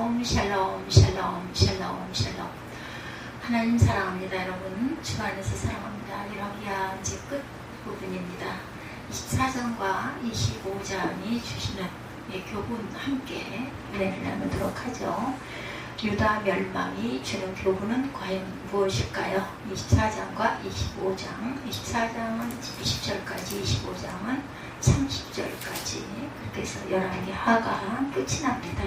샬롬 샬롬 샬롬 샬롬 샬롬. 하나님 사랑합니다. 여러분 주 안에서 사랑합니다. 여러분이야 이제 끝 부분입니다. 24장과 25장이 주시는 교훈 함께 은혜를 나누도록 하죠. 유다 멸망이 주는 교훈은 과연 무엇일까요? 24장과 25장, 24장은 20절까지, 25장은 30절까지 그렇게 해서 11개 하가 끝이 납니다.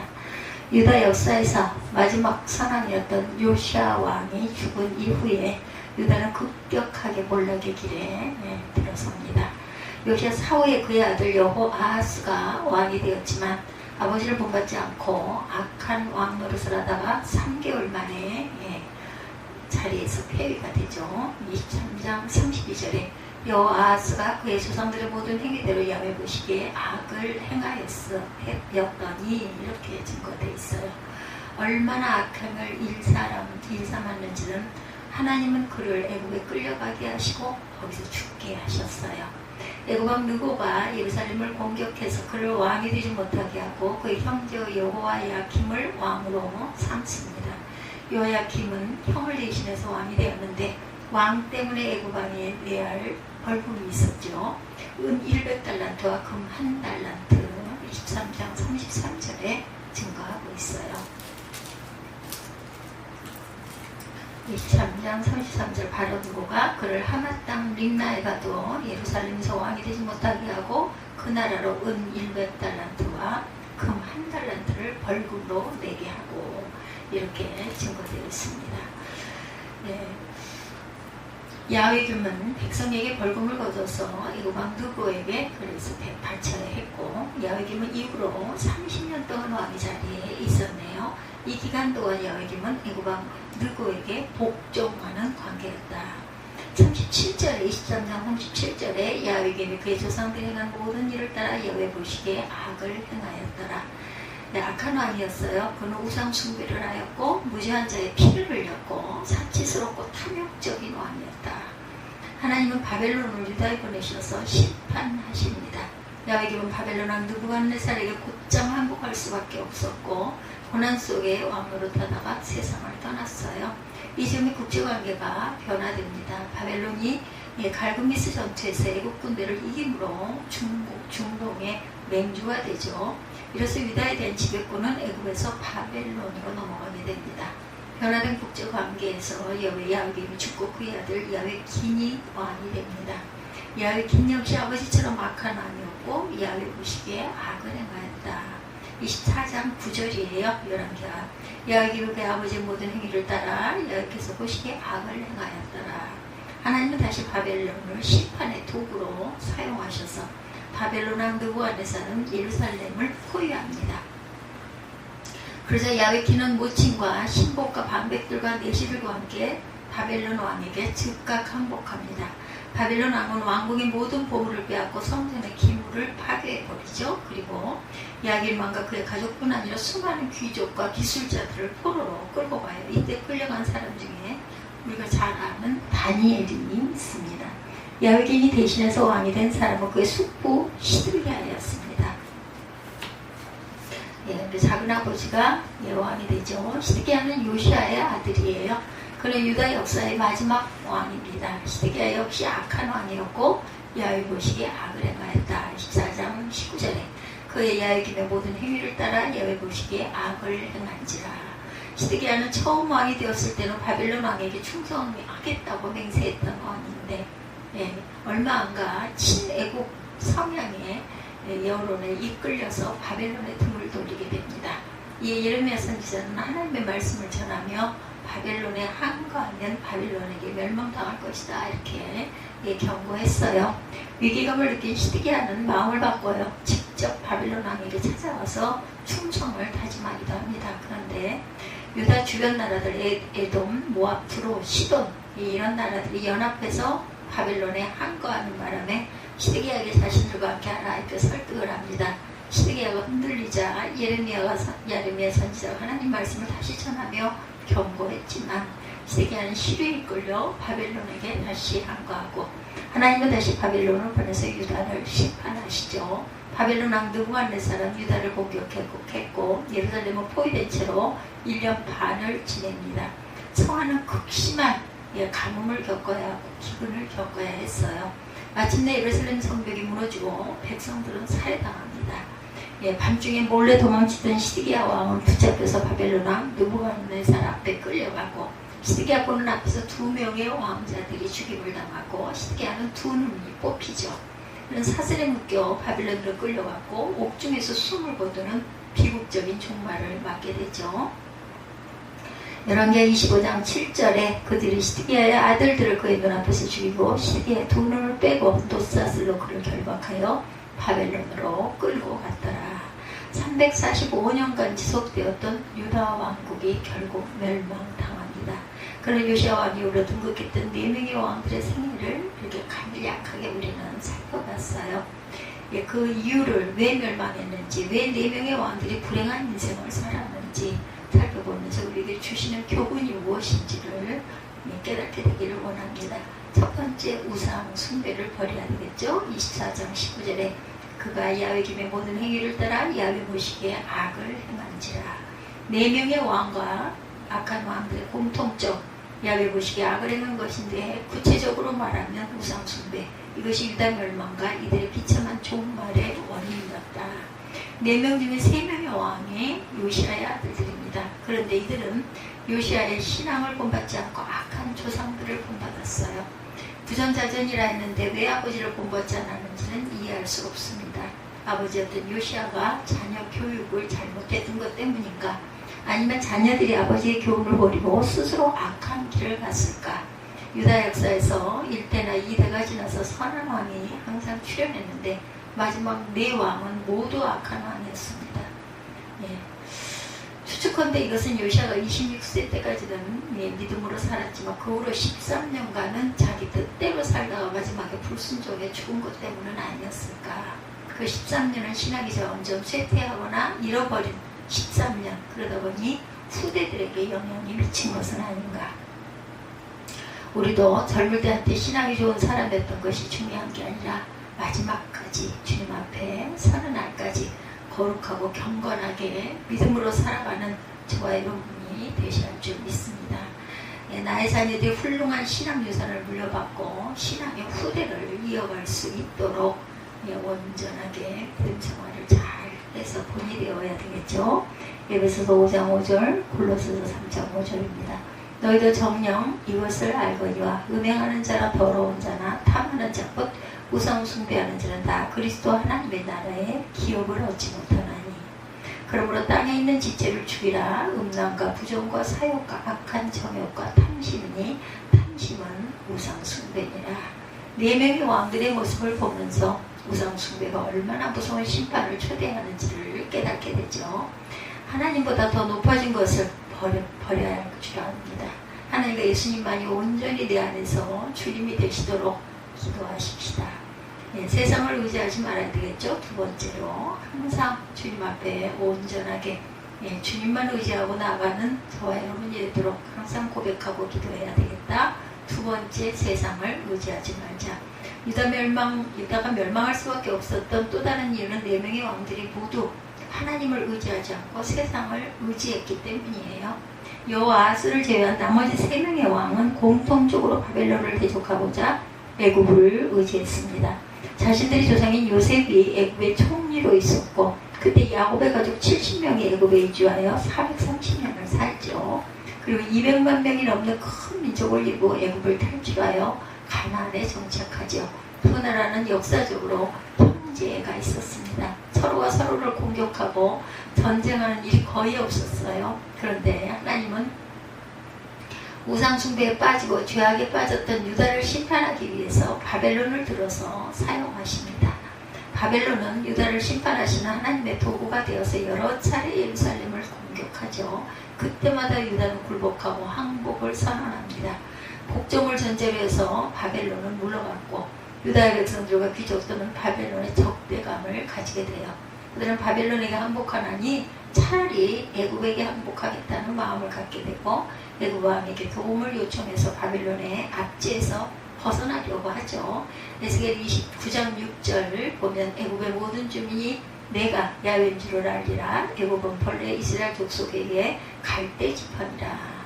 유다 역사에서 마지막 선왕이었던 요시아 왕이 죽은 이후에 유다는 급격하게 몰락의 길에 들어섭니다. 요시아 사후에 그의 아들 여호아하스가 왕이 되었지만 아버지를 본받지 않고 악한 왕 노릇을 하다가 3개월 만에 자리에서 폐위가 되죠. 23장 32절에 여호아하스가 그의 조상들의 모든 행위대로 야훼 보시기에 악을 행하였더니 이렇게 증거되어 있어요. 얼마나 악행을 일삼았는지는 하나님은 그를 애국에 끌려가게 하시고 거기서 죽게 하셨어요. 애국왕 느고가 예루살렘을 공격해서 그를 왕이 되지 못하게 하고 그의 형제 여호야킴을 왕으로 삼습니다. 여호야킴은 형을 대신해서 왕이 되었는데 왕 때문에 애국왕에 내야 할 벌금이 있었죠. 은 100달란트와 금 1달란트 23장 33절에 증거하고 있어요. 23장 33절 바로 느고가 그를 하마 땅 림나에 가도 예루살렘에서 왕이 되지 못하게 하고 그 나라로 은 100달란트와 금 1달란트를 벌금으로 내게 하고 이렇게 증거되어 있습니다. 야훼김은 백성에게 벌금을 거둬서 애국왕 느고에게 그래서 발차했고 야훼김은 이후로 30년 동안 왕의 자리에 있었네요. 이 기간 동안 야훼김은 애국왕 느고에게 복종하는 관계였다. 37절에 23장 37절에 야훼김이 그의 조상들이 행한 모든 일을 따라 여호와 보시기에 악을 행하였더라. 악한 왕이었어요. 그는 우상 숭배를 하였고 무죄한 자의 피를 흘렸고 사치스럽고 탐욕적인 왕이었다. 하나님은 바벨론을 유다에 보내셔서 심판하십니다. 야훼김은 바벨론 왕 느부갓네살에게 곧장 항복할 수밖에 없었고 고난 속에 왕노릇하다가 세상을 떠났어요. 이즈음의 국제관계가 변화됩니다. 바벨론이 갈그미스 전투에서 애국 군대를 이김으로 중동의 맹주화되죠. 이로써 유다에 대한 지배권은 애국에서 바벨론으로 넘어가게 됩니다. 변화된 국제관계에서 야훼김이 죽고 그의 아들 야훼긴이 왕이 됩니다. 야훼긴 역시 아버지처럼 악한 왕이었고 야훼 보시기에 악을 행하였다. 24장 9절이에요. 11개가 야훼김은 그의 아버지의 모든 행위를 따라 야훼께서 보시기에 악을 행하였더라. 하나님은 다시 바벨론을 심판의 도구로 사용하셔서 바벨론 왕 느부갓네살은 예루살렘을 포위합니다. 그러자 야훼긴은 모친과 신복과 방백들과 내시들과 함께 바벨론 왕에게 즉각 항복합니다. 바벨론 왕은 왕궁의 모든 보물을 빼앗고 성전의 기물을 파괴해버리죠. 그리고 야훼긴 왕과 그의 가족뿐 아니라 수많은 귀족과 기술자들을 포로로 끌고 가요. 이때 끌려간 사람 중에 우리가 잘 아는 다니엘이 있습니다. 야훼긴이 대신해서 왕이 된 사람은 그의 숙부 시드기야였습니다. 작은 아버지가 왕이 되죠. 시드기야는 요시아의 아들이에요. 그는 유다 역사의 마지막 왕입니다. 시드기야 역시 악한 왕이었고 야훼 보시기에 악을 행하였다. 14장 19절에 그의 야훼김의 모든 행위를 따라 야훼 보시기에 악을 행한지라. 시드기야는 처음 왕이 되었을 때는 바벨론 왕에게 충성하겠다고 맹세했던 왕인데 얼마 안가 친애국 성향의 여론에 이끌려서 바벨론의 등을 돌리게 됩니다. 이 예레미야 선지자는 하나님의 말씀을 전하며 바벨론에 항거하면 바벨론에게 멸망당할 것이다 이렇게 경고했어요. 위기감을 느낀 시드기야는 마음을 바꿔요. 직접 바벨론 왕에게 찾아와서 충성을 다짐하기도 합니다. 그런데 유다 주변 나라들 에돔, 모압, 두로, 시돈 이런 나라들이 연합해서 바벨론에 항거하는 바람에 시드기야에게 자신들과 함께 하나님께 설득을 합니다. 시드기야가 흔들리자 예레미야 선지자가 하나님 말씀을 다시 전하며 경고했지만 시드기야는 시류에 이끌려 바벨론에게 다시 항거하고 하나님은 다시 바벨론을 보내서 유다를 심판하시죠. 바벨론 왕 느부갓네살은 유다를 공격했고 예루살렘은 포위된 채로 1년 반을 지냅니다. 성화는 극심한 가뭄을 겪어야 하고 기근을 겪어야 했어요. 마침내 예루살렘 성벽이 무너지고 백성들은 살해당합니다. 밤중에 몰래 도망치던 시드기야 왕은 붙잡혀서 바벨론 왕 느부갓네살 앞에 끌려가고 시드기야 보는 앞에서 2명의 왕자들이 죽임을 당하고 시드기야는 2눈이 뽑히죠. 그는 사슬에 묶여 바벨론으로 끌려갔고 옥중에서 숨을 거두는 비극적인 종말을 맞게 되죠. 열왕기하 25장 7절에 그들이 시드기야의 아들들을 그의 눈앞에서 죽이고 시드기야의 2눈을 빼고 돛사슬로 그를 결박하여 바벨론으로 끌고 갔더라. 345년간 지속되었던 유다 왕국이 결국 멸망당합니다. 그런 요시야 왕 이후로 등극했던 4명의 왕들의 생애를 이렇게 간략하게 우리는 살펴봤어요. 그 이유를 왜 멸망했는지, 왜 4명의 왕들이 불행한 인생을 살았는지 살펴보면서 우리에게 주시는 교훈이 무엇인지를 깨닫게 되기를 원합니다. 첫 번째, 우상 숭배를 버려야 되겠죠. 24장 19절에 그가 야훼 김의 모든 행위를 따라 야훼 보시기에 악을 행한지라. 4명의 왕과 악한 왕들의 공통점, 야훼 보시기에 악을 행한 것인데 구체적으로 말하면 우상 숭배, 이것이 유다 멸망과 이들의 비참한 종말의 원인이었다. 4명 중에 3명의 왕이 요시아의 아들들입니다. 그런데 이들은 요시아의 신앙을 본받지 않고 악한 조상들을 본받았어요. 부전자전이라 했는데 왜 아버지를 본받지 않았는지는 이해할 수 없습니다. 아버지였던 요시아가 자녀 교육을 잘못했던 것 때문인가, 아니면 자녀들이 아버지의 교훈을 버리고 스스로 악한 길을 갔을까. 유다 역사에서 1대나 2대가 지나서 선한 왕이 항상 출현했는데 마지막 4왕은 모두 악한 왕이었습니다. 추측컨대 이것은 요시아가 26세 때까지는 믿음으로 살았지만 그 후로 13년간은 자기 뜻대로 살다가 마지막에 불순종에 죽은 것 때문은 아니었을까. 그 13년은 신학이 점점 쇠퇴하거나 잃어버린 13년, 그러다 보니 후대들에게 영향이 미친 것은 아닌가. 우리도 젊을 때한테 신학이 좋은 사람이었던 것이 중요한 게 아니라 마지막까지 주님 앞에 서는 날까지 거룩하고 경건하게 믿음으로 살아가는 저와 여러분이 되셔야 할 줄 믿습니다. 나의 자녀들이 훌륭한 신앙 유산을 물려받고 신앙의 후대를 이어갈 수 있도록 온전하게 믿음 생활을 잘 해서 본이 되어야 되겠죠. 에베소서 5장 5절, 골로새서 3장 5절입니다. 너희도 정녕 이것을 알거니와 음행하는 자나 더러운 자나 탐하는 자 곧 우상 숭배하는 자는 다 그리스도 하나님의 나라에 기업을 얻지 못하나니. 그러므로 땅에 있는 지체를 죽이라. 음란과 부정과 사욕과 악한 정욕과 탐심이니 탐심은 우상 숭배니라. 4명의 왕들의 모습을 보면서 우상 숭배가 얼마나 무서운 심판을 초대하는지를 깨닫게 되죠. 하나님보다 더 높아진 것을 버려야 할 줄 압니다. 하나님과 예수님만이 온전히 내 안에서 주님이 되시도록 기도하십시다. 세상을 의지하지 말아야 되겠죠. 두 번째로 항상 주님 앞에 온전하게 주님만 의지하고 나가는 저와 여러분이 되도록 항상 고백하고 기도해야 되겠다. 두 번째, 세상을 의지하지 말자. 유다가 멸망할 수밖에 없었던 또 다른 이유는 4명의 왕들이 모두 하나님을 의지하지 않고 세상을 의지했기 때문이에요. 여호아스를 제외한 나머지 3명의 왕은 공통적으로 바벨론을 대적하고자 애굽을 의지했습니다. 자신들의 조상인 요셉이 애굽의 총리로 있었고 그때 야곱의 가족 70명이 애굽에 이주하여 430년을 살죠. 그리고 200만 명이 넘는 큰 민족을 이루고 애굽을 탈출하여 가나안에 정착하죠. 그 나라는 역사적으로 형제가 있었습니다. 서로가 서로를 공격하고 전쟁하는 일이 거의 없었어요. 그런데 하나님은 우상숭배에 빠지고 죄악에 빠졌던 유다를 심판하기 위해서 바벨론을 들어서 사용하십니다. 바벨론은 유다를 심판하시는 하나님의 도구가 되어서 여러 차례 예루살렘을 공격하죠. 그때마다 유다는 굴복하고 항복을 선언합니다. 복종을 전제로 해서 바벨론은 물러갔고 유다의 백성들과 귀족들은 바벨론의 적대감을 가지게 돼요. 그들은 바벨론에게 항복하나니 차라리 애굽에게 항복하겠다는 마음을 갖게 되고 애굽 왕에게 도움을 요청해서 바벨론에 압제해서 벗어나려고 하죠. 에스겔 29장 6절 보면 애굽의 모든 주민이 내가 야훼인 줄을 알리라. 애굽은 본래 이스라엘 족속에게 갈대 지팡이라.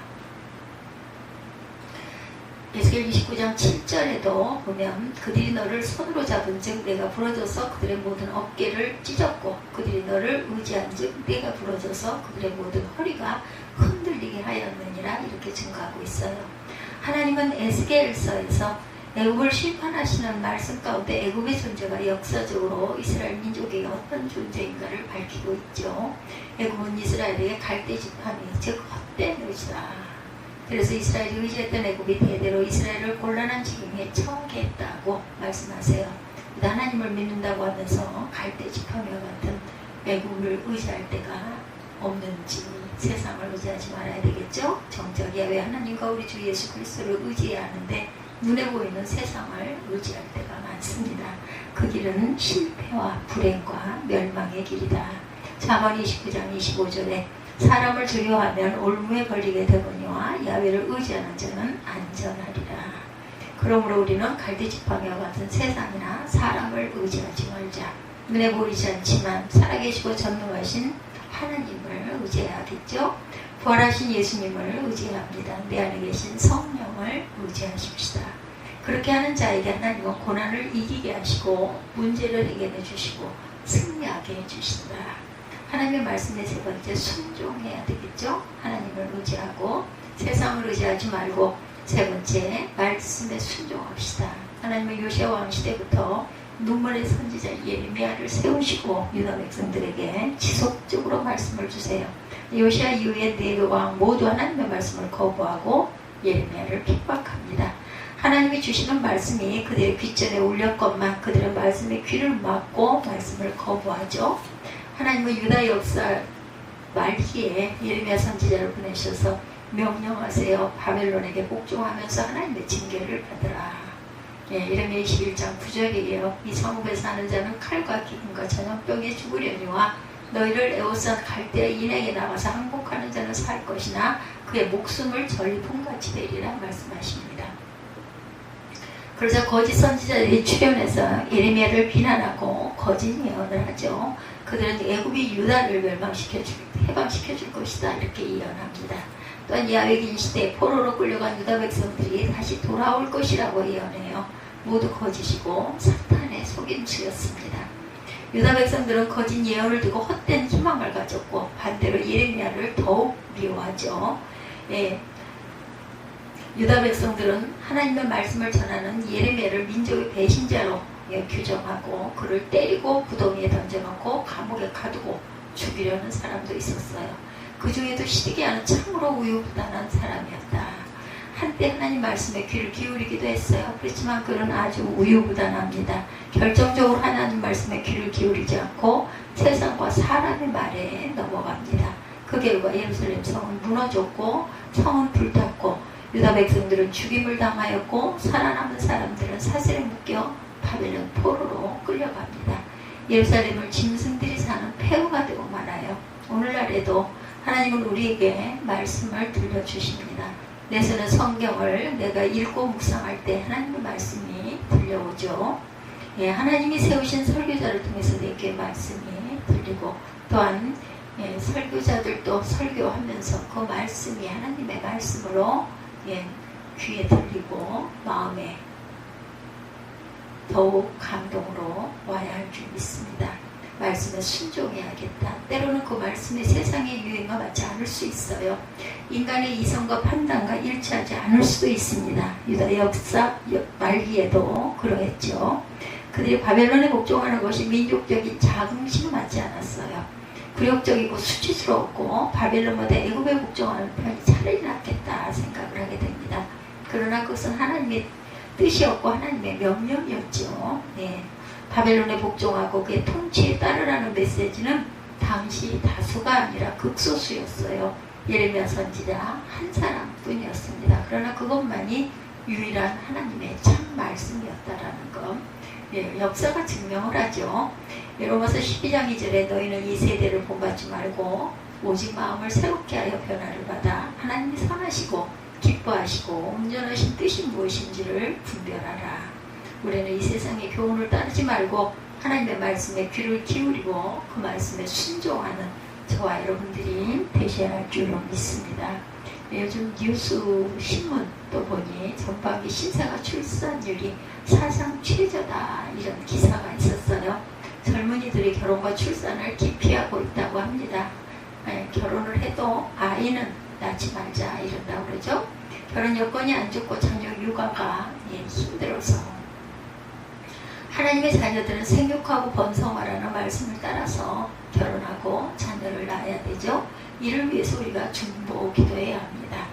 에스겔 29장 7절에도 보면 그들이 너를 손으로 잡은 즉 내가 부러져서 그들의 모든 어깨를 찢었고 그들이 너를 의지한 즉 내가 부러져서 그들의 모든 허리가 흔들리게 하였느니라. 이렇게 증거하고 있어요. 하나님은 에스겔서에서 애굽을 심판하시는 말씀 가운데 애굽의 존재가 역사적으로 이스라엘 민족의 어떤 존재인가를 밝히고 있죠. 애굽은 이스라엘에게 갈대 지팡이 즉 헛된 의지다. 그래서 이스라엘이 의지했던 애굽이 대대로 이스라엘을 곤란한 지경에 처하게 했다고 말씀하세요. 하나님을 믿는다고 하면서 갈대 지팡이와 같은 애굽을 의지할 때가 없는지 세상을 의지하지 말아야 되겠죠. 정작 야훼 하나님과 우리 주 예수 그리스도를 의지해야 하는데 눈에 보이는 세상을 의지할 때가 많습니다. 그 길은 실패와 불행과 멸망의 길이다. 잠언 29장 25절에 사람을 두려워하면 올무에 걸리게 되거니와 야훼를 의지하는 자는 안전하리라. 그러므로 우리는 갈대지팡이와 같은 세상이나 사람을 의지하지 말자. 눈에 보이지 않지만 살아계시고 전능하신 하나님을 의지해야겠죠. 부활하신 예수님을 의지합니다. 내 안에 계신 성령을 의지하십시다. 그렇게 하는 자에게 하나님은 고난을 이기게 하시고 문제를 해결해 주시고 승리하게 해주신다. 하나님의 말씀의 세 번째, 순종해야 되겠죠. 하나님을 의지하고 세상을 의지하지 말고 세 번째, 말씀에 순종합시다. 하나님은 요시야 왕 시대부터 눈물의 선지자 예레미야를 세우시고 유다 백성들에게 지속적으로 말씀을 주세요. 요시야 이후에 네 왕 모두 하나님의 말씀을 거부하고 예레미야를 핍박합니다. 하나님이 주시는 말씀이 그들의 귓전에 울렸건만 그들은 말씀에 귀를 막고 말씀을 거부하죠. 하나님은 유다 역사 말기에 예레미야 선지자를 보내셔서 명령하세요. 바벨론에게 복종하면서 하나님의 징계를 받으라. 예레미야 21장 9절이에요. 이 성읍에 사는 자는 칼과 기근과 전염병에 죽으려니와 너희를 에워싼 갈대의 인에게 나가서 항복하는 자는 살 것이나 그의 목숨을 전리품같이 되리라 말씀하십니다. 그러자 거짓 선지자들이 출현해서 예레미야를 비난하고 거짓 예언을 하죠. 그들은 애굽이 유다를 해방시켜 줄 것이다 이렇게 예언합니다. 또한 야훼인 시대 포로로 끌려간 유다 백성들이 다시 돌아올 것이라고 예언해요. 모두 거짓이고 사탄의 속임수였습니다. 유다 백성들은 거짓 예언을 두고 헛된 희망을 가졌고 반대로 예레미야를 더욱 미워하죠. 유다 백성들은 하나님의 말씀을 전하는 예레미야를 민족의 배신자로 규정하고 그를 때리고 구덩이에 던져놓고 감옥에 가두고 죽이려는 사람도 있었어요. 그 중에도 시드기야는 참으로 우유부단한 사람이었다. 한때 하나님 말씀에 귀를 기울이기도 했어요. 그렇지만 그는 아주 우유부단합니다. 결정적으로 하나님 말씀에 귀를 기울이지 않고 세상과 사람의 말에 넘어갑니다. 그 결과 예루살렘 성은 무너졌고 성은 불탔고 유다 백성들은 죽임을 당하였고 살아남은 사람들은 사슬에 묶여 바벨론 포로로 끌려갑니다. 예루살렘을 짐승들이 사는 폐허가 되고 말아요. 오늘날에도 하나님은 우리에게 말씀을 들려주십니다. 내 손에 성경을 내가 읽고 묵상할 때 하나님의 말씀이 들려오죠. 하나님이 세우신 설교자를 통해서 내게 말씀이 들리고 또한 설교자들도 설교하면서 그 말씀이 하나님의 말씀으로 귀에 들리고 마음에 더욱 감동으로 와야 할 줄 믿습니다. 말씀에 순종해야겠다. 때로는 그 말씀이 세상의 유행과 맞지 않을 수 있어요. 인간의 이성과 판단과 일치하지 않을 수도 있습니다. 유다 역사 말기에도 그러했죠. 그들이 바벨론에 복종하는 것이 민족적인 자긍심에 맞지 않았어요. 굴욕적이고 수치스러웠고 바벨론보다 애굽에 복종하는 편이 차라리 낫겠다 생각을 하게 됩니다. 그러나 그것은 하나님의 뜻이었고 하나님의 명령이었죠. 바벨론에 복종하고 그의 통치에 따르라는 메시지는 당시 다수가 아니라 극소수였어요. 예레미야 선지자 한 사람뿐이었습니다. 그러나 그것만이 유일한 하나님의 참 말씀이었다라는 것. 역사가 증명을 하죠. 로마서 12장 2절에 너희는 이 세대를 본받지 말고 오직 마음을 새롭게 하여 변화를 받아 하나님이 선하시고 기뻐하시고 분별하시고 온전하신 뜻이 무엇인지를 분별하라. 우리는 이 세상의 교훈을 따르지 말고 하나님의 말씀에 귀를 기울이고 그 말씀에 순종하는 저와 여러분들이 되셔야 할 줄로 믿습니다. 요즘 뉴스 신문도 보니 전반기 신생아 출산율이 사상 최저다 이런 기사가 있었어요. 젊은이들이 결혼과 출산을 기피하고 있다고 합니다. 결혼을 해도 아이는 낳지 말자 이런다고 그러죠. 결혼 여건이 안 좋고 자녀 육아가 힘들어서 하나님의 자녀들은 생육하고 번성하라는 말씀을 따라서 결혼하고 자녀를 낳아야 되죠. 이를 위해서 우리가 중보 기도해야 합니다.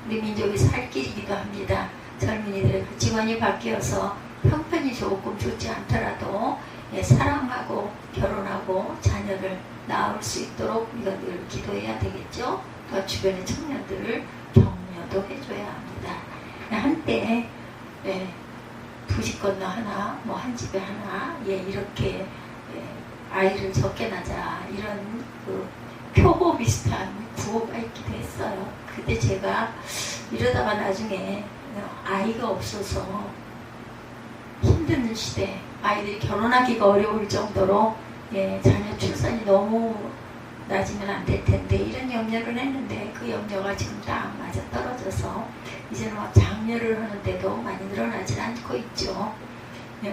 우리 민족이 살 길이기도 합니다. 젊은이들의 가치관이 바뀌어서 형편이 조금 좋지 않더라도 사랑하고 결혼하고 자녀를 낳을 수 있도록 우리가 늘 기도해야 되겠죠. 또 주변의 청년들을 격려도 해줘야 합니다. 한때 두 집 건너 하나, 뭐 한 집에 하나, 이렇게 아이를 적게 낳자 이런 그 표고 비슷한 구호가 있기도 했어요. 그때 제가 이러다가 나중에 아이가 없어서 힘든 시대, 아이들이 결혼하기가 어려울 정도로 자녀 출산이 너무 낮으면 안 될 텐데 이런 염려를 했는데 그 염려가 지금 딱 맞아 떨어져서 이제는 막 장려를 하는데도 많이 늘어나지 않고 있죠.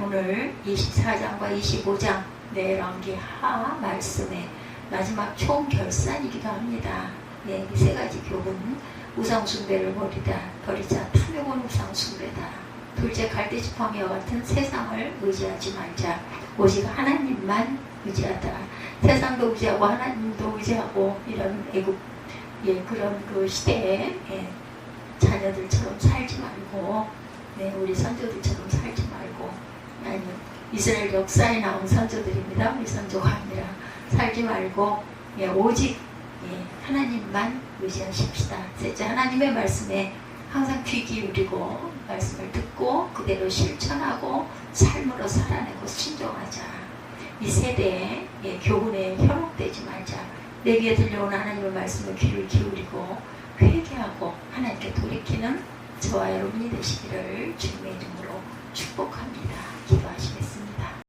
오늘 24장과 25장 열왕기 하 말씀의 마지막 총결산이기도 합니다. 이 세 가지 교훈, 우상숭배를 버리자 탐욕은 우상숭배다. 둘째, 갈대지팡이와 같은 세상을 의지하지 말자. 오직 하나님만 의지하다. 세상도 의지하고 하나님도 의지하고 이런 애국 그런 그 시대에 자녀들처럼 살지 말고 우리 선조들처럼 살지 말고 아니면 이스라엘 역사에 나온 선조들입니다. 우리 선조가 아니라 살지 말고 오직 하나님만 의지하십시다. 셋째, 하나님의 말씀에 항상 귀 기울이고 말씀을 듣고 그대로 실천하고 삶으로 살아내고 순종하자. 이 세대의 교훈에 현혹되지 말자. 내 귀에 들려오는 하나님의 말씀에 귀를 기울이고 회개하고 하나님께 돌이키는 저와 여러분이 되시기를 주님의 이름으로 축복합니다. 기도하시겠습니다.